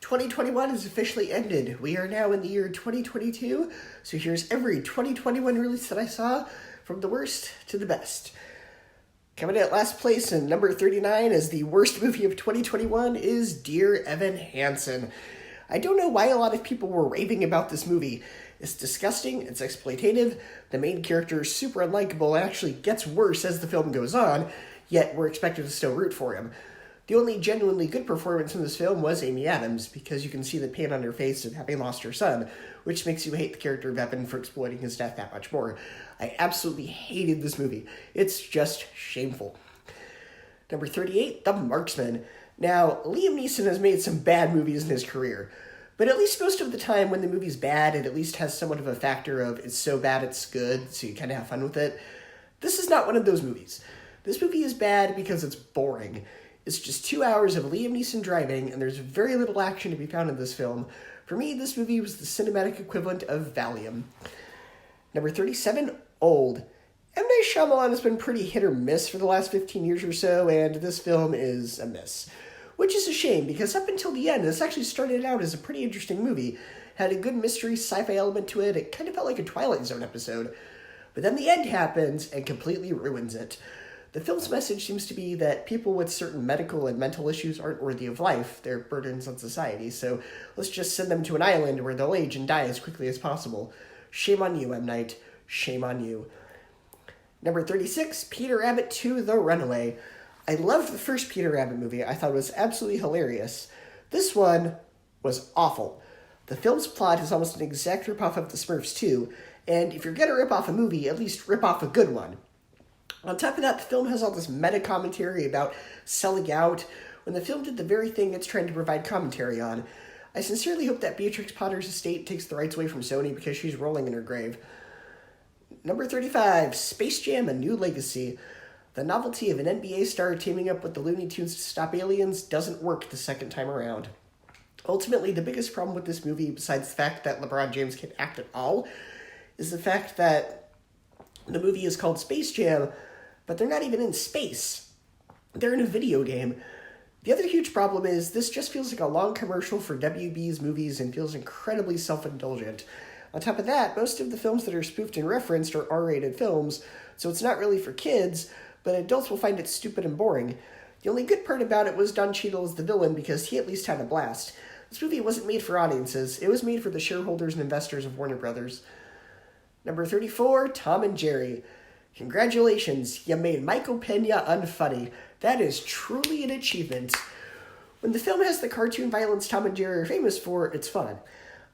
2021 has officially ended. We are now in the year 2022, so here's every 2021 release that I saw, from the worst to the best. Coming in at last place and number 39 as the worst movie of 2021 is Dearevan. I don't know why a lot of people were raving about this movie. It's disgusting, it's exploitative, the main character is super unlikable and actually gets worse as the film goes on, yet we're expected to still root for him. The only genuinely good performance in this film was Amy Adams, because you can see the pain on her face of having lost her son, which makes you hate the character of Evan for exploiting his death that much more. I absolutely hated this movie. It's just shameful. Number 38, The Marksman. Now, Liam Neeson has made some bad movies in his career, but at least most of the time when the movie's bad, it at least has somewhat of a factor of it's so bad it's good, so you kind of have fun with it. This is not one of those movies. This movie is bad because it's boring. It's just 2 hours of Liam Neeson driving, and there's very little action to be found in this film. For me, this movie was the cinematic equivalent of Valium. Number 37, Old. M. Night Shyamalan has been pretty hit or miss for the last 15 years or so, and this film is a miss. Which is a shame, because up until the end, this actually started out as a pretty interesting movie. Had a good mystery sci-fi element to it. It kind of felt like a Twilight Zone episode. But then the end happens and completely ruins it. The film's message seems to be that people with certain medical and mental issues aren't worthy of life. They're burdens on society, so let's just send them to an island where they'll age and die as quickly as possible. Shame on you, M. Night. Shame on you. Number 36, Peter Rabbit 2, The Runaway. I loved the first Peter Rabbit movie. I thought it was absolutely hilarious. This one was awful. The film's plot is almost an exact ripoff of The Smurfs 2, and if you're going to rip off a movie, at least rip off a good one. On top of that, the film has all this meta-commentary about selling out, when the film did the very thing it's trying to provide commentary on. I sincerely hope that Beatrix Potter's estate takes the rights away from Sony because she's rolling in her grave. Number 35, Space Jam: A New Legacy. The novelty of an NBA star teaming up with the Looney Tunes to stop aliens doesn't work the second time around. Ultimately, the biggest problem with this movie, besides the fact that LeBron James can't act at all, is the fact that the movie is called Space Jam, but they're not even in space. They're in a video game. The other huge problem is this just feels like a long commercial for WB's movies and feels incredibly self-indulgent. On top of that, most of the films that are spoofed and referenced are R-rated films, so it's not really for kids, but adults will find it stupid and boring. The only good part about it was Don Cheadle as the villain because he at least had a blast. This movie wasn't made for audiences, it was made for the shareholders and investors of Warner Brothers. Number 34, Tom and Jerry. Congratulations, you made Michael Pena unfunny. That is truly an achievement. When the film has the cartoon violence Tom and Jerry are famous for, it's fun.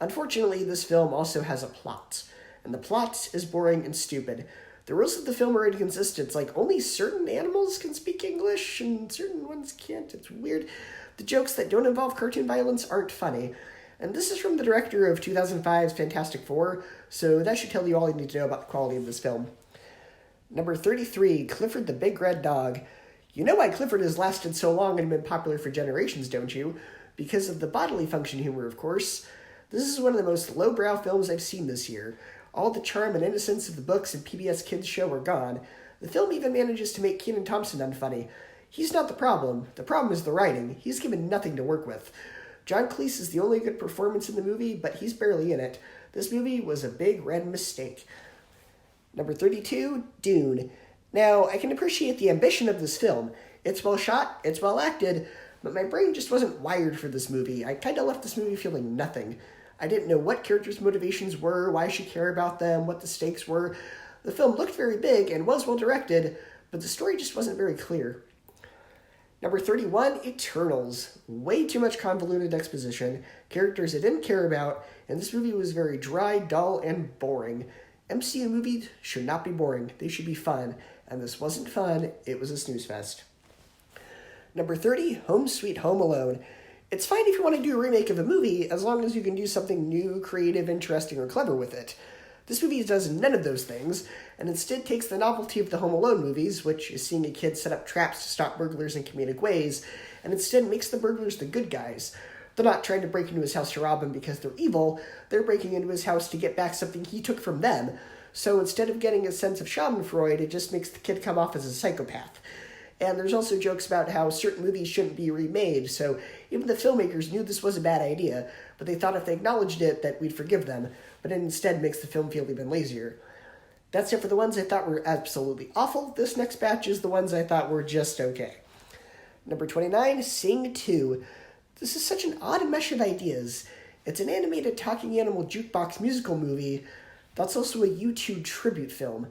Unfortunately, this film also has a plot, and the plot is boring and stupid. The rules of the film are inconsistent. Like, only certain animals can speak English, and certain ones can't. It's weird. The jokes that don't involve cartoon violence aren't funny. And this is from the director of 2005's Fantastic Four, so that should tell you all you need to know about the quality of this film. Number 33, Clifford the Big Red Dog. You know why Clifford has lasted so long and been popular for generations, don't you? Because of the bodily function humor, of course. This is one of the most lowbrow films I've seen this year. All the charm and innocence of the books and PBS Kids show are gone. The film even manages to make Kenan Thompson unfunny. He's not the problem. The problem is the writing. He's given nothing to work with. John Cleese is the only good performance in the movie, but he's barely in it. This movie was a big red mistake. Number 32, Dune. Now, I can appreciate the ambition of this film. It's well shot, it's well acted, but my brain just wasn't wired for this movie. I kind of left this movie feeling nothing. I didn't know what characters' motivations were, why I should care about them, what the stakes were. The film looked very big and was well directed, but the story just wasn't very clear. Number 31, Eternals. Way too much convoluted exposition, characters I didn't care about, and this movie was very dry, dull, and boring. MCU movies should not be boring. They should be fun, and this wasn't fun. It was a snooze fest. Number 30, Home Sweet Home Alone. It's fine if you want to do a remake of a movie, as long as you can do something new, creative, interesting, or clever with it. This movie does none of those things, and instead takes the novelty of the Home Alone movies, which is seeing a kid set up traps to stop burglars in comedic ways, and instead makes the burglars the good guys. They're not trying to break into his house to rob him because they're evil, they're breaking into his house to get back something he took from them. So instead of getting a sense of schadenfreude, it just makes the kid come off as a psychopath. And there's also jokes about how certain movies shouldn't be remade, so Even the filmmakers knew this was a bad idea, but they thought if they acknowledged it that we'd forgive them, but it instead makes the film feel even lazier. That's it for the ones I thought were absolutely awful. This next batch is the ones I thought were just okay. Number 29, Sing 2. This is such an odd mesh of ideas. It's an animated talking animal jukebox musical movie that's also a U2 tribute film.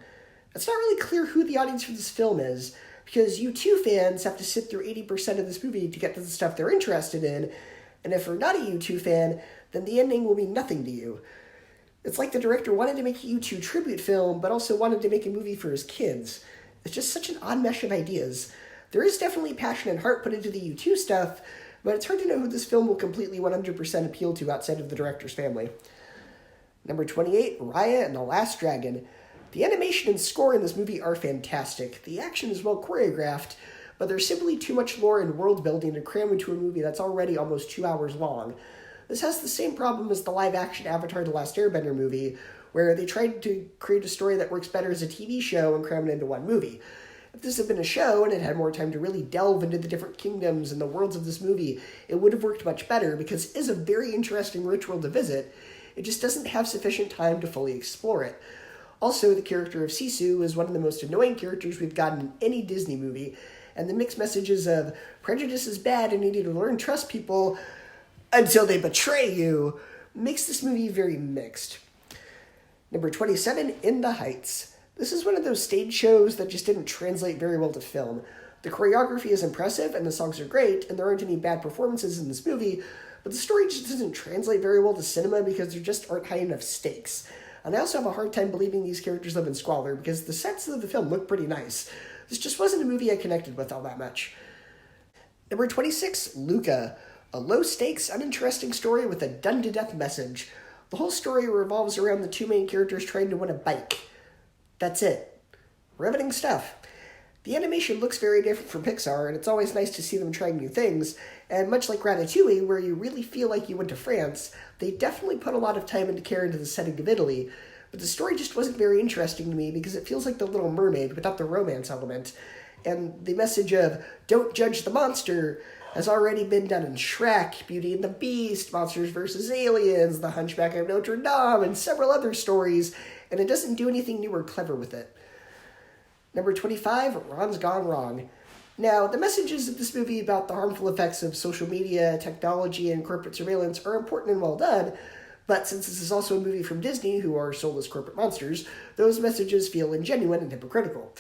It's not really clear who the audience for this film is, because U2 fans have to sit through 80% of this movie to get to the stuff they're interested in, and if you're not a U2 fan, then the ending will mean nothing to you. It's like the director wanted to make a U2 tribute film, but also wanted to make a movie for his kids. It's just such an odd mesh of ideas. There is definitely passion and heart put into the U2 stuff, but it's hard to know who this film will completely 100% appeal to outside of the director's family. Number 28, Raya and the Last Dragon. The animation and score in this movie are fantastic. The action is well choreographed, but there's simply too much lore and world building to cram into a movie that's already almost 2 hours long. This has the same problem as the live-action Avatar The Last Airbender movie, where they tried to create a story that works better as a TV show and cram it into one movie. If this had been a show and it had more time to really delve into the different kingdoms and the worlds of this movie, it would have worked much better because it is a very interesting ritual to visit. It just doesn't have sufficient time to fully explore it. Also, the character of Sisu is one of the most annoying characters we've gotten in any Disney movie, and the mixed messages of prejudice is bad and you need to learn to trust people until they betray you makes this movie very mixed. Number 27, In the Heights. This is one of those stage shows that just didn't translate very well to film. The choreography is impressive and the songs are great, and there aren't any bad performances in this movie, but the story just doesn't translate very well to cinema because there just aren't high enough stakes. And I also have a hard time believing these characters live in squalor because the sets of the film look pretty nice. This just wasn't a movie I connected with all that much. Number 26, Luca. A low-stakes, uninteresting story with a done-to-death message. The whole story revolves around the two main characters trying to win a bike. That's it. Riveting stuff. The animation looks very different from Pixar, and it's always nice to see them trying new things, and much like Ratatouille, where you really feel like you went to France, they definitely put a lot of time and care into the setting of Italy, but the story just wasn't very interesting to me because it feels like The Little Mermaid without the romance element, and the message of, don't judge the monster, has already been done in Shrek, Beauty and the Beast, Monsters vs. Aliens, The Hunchback of Notre Dame, and several other stories, and it doesn't do anything new or clever with it. Number 25, Ron's Gone Wrong. Now, the messages of this movie about the harmful effects of social media, technology, and corporate surveillance are important and well done, but since this is also a movie from Disney, who are soulless corporate monsters, those messages feel ingenuine and hypocritical.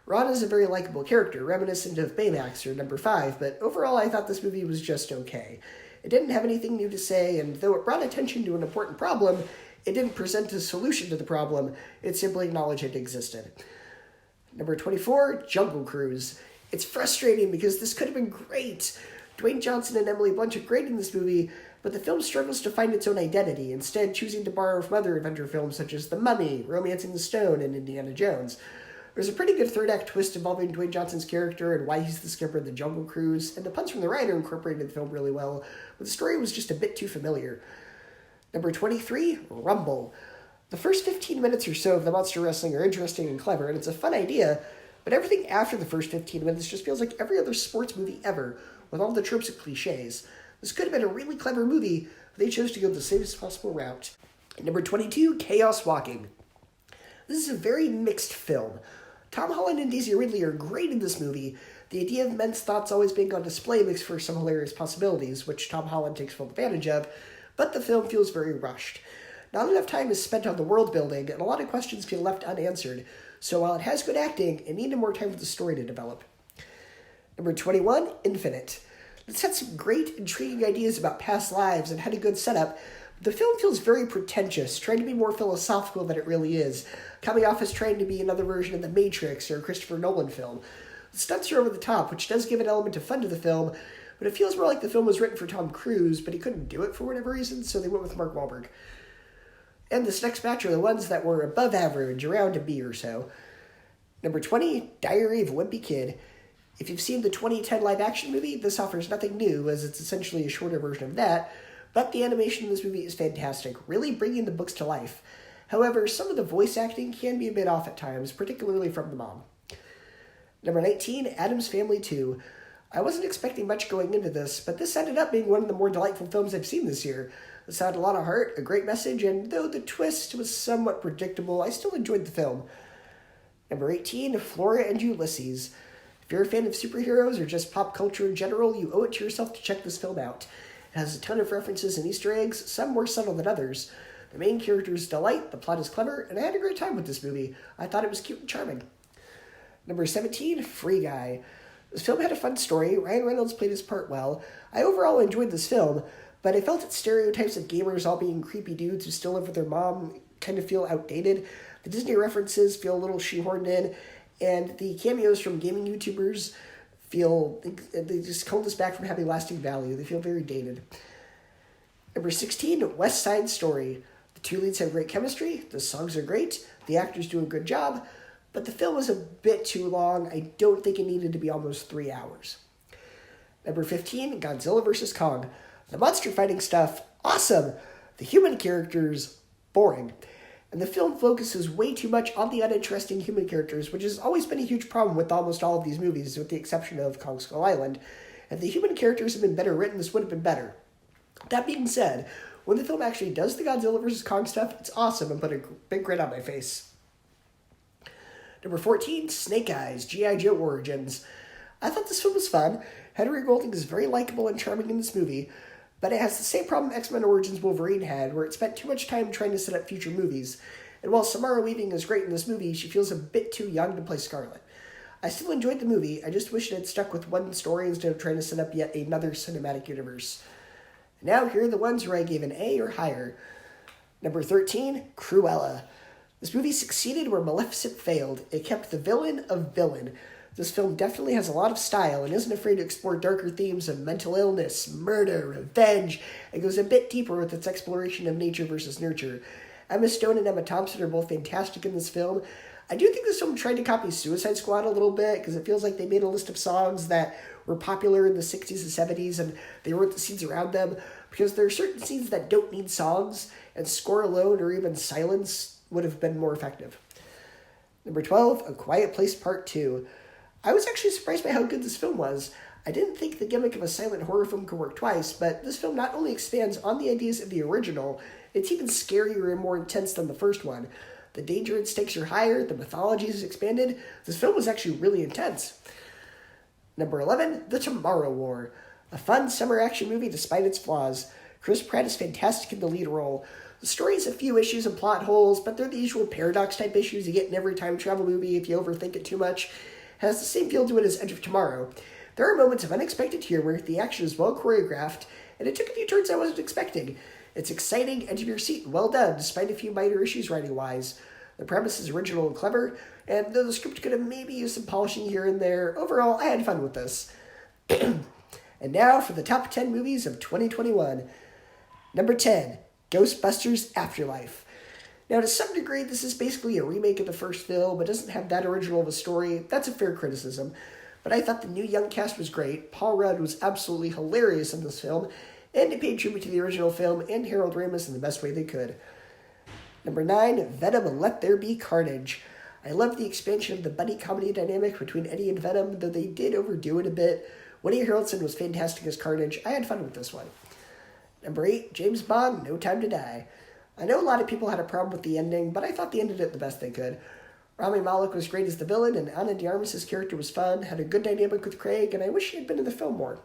Ron is a very likable character, reminiscent of Baymax or Number 5, but overall I thought this movie was just okay. It didn't have anything new to say, and though it brought attention to an important problem, it didn't present a solution to the problem, it simply acknowledged it existed. Number 24, Jungle Cruise. It's frustrating because this could have been great. Dwayne Johnson and Emily Blunt are great in this movie, but the film struggles to find its own identity, instead choosing to borrow from other adventure films such as The Mummy, Romancing the Stone, and Indiana Jones. There's a pretty good third act twist involving Dwayne Johnson's character and why he's the skipper of the Jungle Cruise, and the puns from the writer incorporated the film really well, but the story was just a bit too familiar. Number 23, Rumble. The first 15 minutes or so of the monster wrestling are interesting and clever, and it's a fun idea, but everything after the first 15 minutes just feels like every other sports movie ever, with all the tropes and cliches. This could have been a really clever movie, but they chose to go the safest possible route. Number 22, Chaos Walking. This is a very mixed film. Tom Holland and Daisy Ridley are great in this movie. The idea of men's thoughts always being on display makes for some hilarious possibilities, which Tom Holland takes full advantage of, but the film feels very rushed. Not enough time is spent on the world building, and a lot of questions feel left unanswered, so while it has good acting, it needed more time for the story to develop. Number 21, Infinite. This had some great, intriguing ideas about past lives and had a good setup. The film feels very pretentious, trying to be more philosophical than it really is, coming off as trying to be another version of The Matrix or a Christopher Nolan film. The stunts are over the top, which does give an element of fun to the film, but it feels more like the film was written for Tom Cruise, but he couldn't do it for whatever reason, so they went with Mark Wahlberg. And this next batch are the ones that were above average, around a B or so. Number 20, Diary of Wimpy Kid. If you've seen the 2010 live-action movie, this offers nothing new, as it's essentially a shorter version of that, but the animation in this movie is fantastic, really bringing the books to life. However, some of the voice acting can be a bit off at times, particularly from the mom. Number 19, Addams Family 2. I wasn't expecting much going into this, but this ended up being one of the more delightful films I've seen this year. This had a lot of heart, a great message, and though the twist was somewhat predictable, I still enjoyed the film. Number 18, Flora and Ulysses. If you're a fan of superheroes or just pop culture in general, you owe it to yourself to check this film out. It has a ton of references and Easter eggs, some more subtle than others. The main characters delight, the plot is clever, and I had a great time with this movie. I thought it was cute and charming. Number 17, Free Guy. This film had a fun story. Ryan Reynolds played his part well. I overall enjoyed this film, but I felt its stereotypes of gamers all being creepy dudes who still live with their mom kind of feel outdated. The Disney references feel a little shoehorned in, and the cameos from gaming YouTubers they just hold us back from having lasting value. They feel very dated. Number 16, Westside Story. The two leads have great chemistry, the songs are great, the actors do a good job, but the film was a bit too long. I don't think it needed to be almost 3 hours. Number 15, Godzilla vs. Kong. The monster fighting stuff, awesome. The human characters, boring. And the film focuses way too much on the uninteresting human characters, which has always been a huge problem with almost all of these movies, with the exception of Kong Skull Island. If the human characters had been better written, this would have been better. That being said, when the film actually does the Godzilla vs. Kong stuff, it's awesome and put a big grin on my face. Number 14, Snake Eyes, G.I. Joe Origins. I thought this film was fun. Henry Golding is very likable and charming in this movie, but it has the same problem X-Men Origins Wolverine had, where it spent too much time trying to set up future movies. And while Samara Weaving is great in this movie, she feels a bit too young to play Scarlet. I still enjoyed the movie, I just wish it had stuck with one story instead of trying to set up yet another cinematic universe. Now here are the ones where I gave an A or higher. Number 13, Cruella. This movie succeeded where Maleficent failed. It kept the villain of villain. This film definitely has a lot of style and isn't afraid to explore darker themes of mental illness, murder, revenge, and goes a bit deeper with its exploration of nature versus nurture. Emma Stone and Emma Thompson are both fantastic in this film. I do think this film tried to copy Suicide Squad a little bit, because it feels like they made a list of songs that were popular in the 60s and 70s, and they wrote the scenes around them, because there are certain scenes that don't need songs, and score alone or even silence would have been more effective. Number 12, A Quiet Place Part 2. I was actually surprised by how good this film was. I didn't think the gimmick of a silent horror film could work twice, but this film not only expands on the ideas of the original, it's even scarier and more intense than the first one. The danger and stakes are higher, the mythology is expanded. This film was actually really intense. Number 11, The Tomorrow War. A fun summer action movie despite its flaws. Chris Pratt is fantastic in the lead role. The story has a few issues and plot holes, but they're the usual paradox-type issues you get in every time travel movie if you overthink it too much. It has the same feel to it as Edge of Tomorrow. There are moments of unexpected humor, the action is well choreographed, and it took a few turns I wasn't expecting. It's exciting, edge of your seat, and well done, despite a few minor issues writing-wise. The premise is original and clever, and though the script could have maybe used some polishing here and there, overall, I had fun with this. And now for the top 10 movies of 2021. Number 10, Ghostbusters Afterlife. Now, to some degree, this is basically a remake of the first film, but doesn't have that original of a story. That's a fair criticism. But I thought the new young cast was great. Paul Rudd was absolutely hilarious in this film, and it paid tribute to the original film and Harold Ramis in the best way they could. Number 9, Venom Let There Be Carnage. I loved the expansion of the buddy comedy dynamic between Eddie and Venom, though they did overdo it a bit. Woody Harrelson was fantastic as Carnage. I had fun with this one. Number 8, James Bond, No Time to Die. I know a lot of people had a problem with the ending, but I thought they ended it the best they could. Rami Malek was great as the villain, and Ana de Armas' character was fun, had a good dynamic with Craig, and I wish he had been in the film more.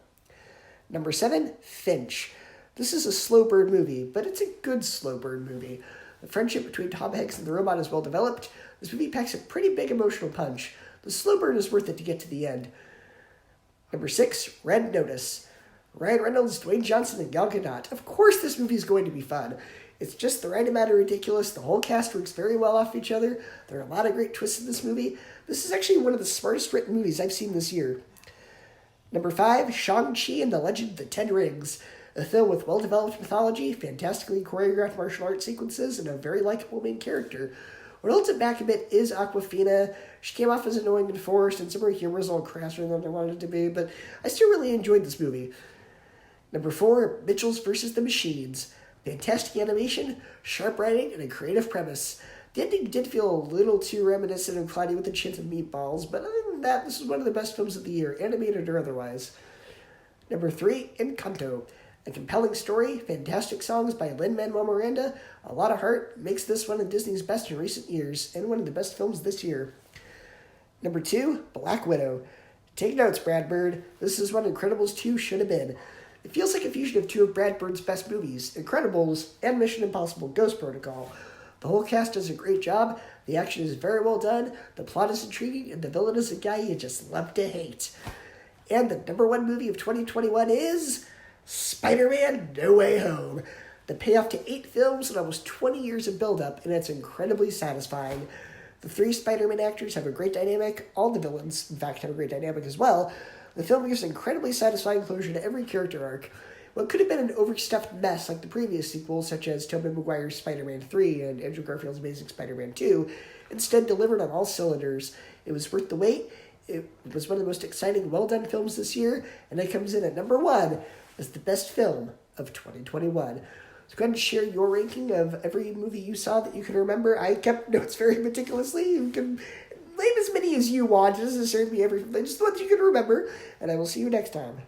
Number 7, Finch. This is a slow burn movie, but it's a good slow burn movie. The friendship between Tom Hanks and the robot is well developed. This movie packs a pretty big emotional punch. The slow burn is worth it to get to the end. Number 6, Red Notice. Ryan Reynolds, Dwayne Johnson, and Gal Gadot. Of course this movie is going to be fun. It's just the right amount of ridiculous. The whole cast works very well off each other. There are a lot of great twists in this movie. This is actually one of the smartest written movies I've seen this year. Number 5, Shang-Chi and the Legend of the Ten Rings. A film with well-developed mythology, fantastically choreographed martial arts sequences, and a very likable main character. What holds it back a bit is Awkwafina. She came off as annoying and forced, and some of her humor is a little crasser than I wanted it to be, but I still really enjoyed this movie. Number 4, Mitchells vs. the Machines. Fantastic animation, sharp writing, and a creative premise. The ending did feel a little too reminiscent of Cloudy with a Chance of Meatballs, but that, this is one of the best films of the year, animated or otherwise. Number 3, Encanto. A compelling story, fantastic songs by Lin-Manuel Miranda, a lot of heart, makes this one of Disney's best in recent years, and one of the best films this year. Number 2, Black Widow. Take notes, Brad Bird. This is what Incredibles 2 should have been. It feels like a fusion of two of Brad Bird's best movies, Incredibles and Mission Impossible Ghost Protocol. The whole cast does a great job, the action is very well done, the plot is intriguing, and the villain is a guy you just love to hate. And the number 1 movie of 2021 is Spider-Man No Way Home. The payoff to 8 films and almost 20 years of build-up, and it's incredibly satisfying. The 3 Spider-Man actors have a great dynamic. All the villains, in fact, have a great dynamic as well. The film gives incredibly satisfying closure to every character arc. What could have been an overstuffed mess like the previous sequels, such as Tobey Maguire's Spider-Man 3 and Andrew Garfield's Amazing Spider-Man 2, instead delivered on all cylinders. It was worth the wait. It was one of the most exciting, well-done films this year, and it comes in at number 1 as the best film of 2021. So go ahead and share your ranking of every movie you saw that you can remember. I kept notes very meticulously. You can name as many as you want. It doesn't necessarily be every, just the ones you can remember. And I will see you next time.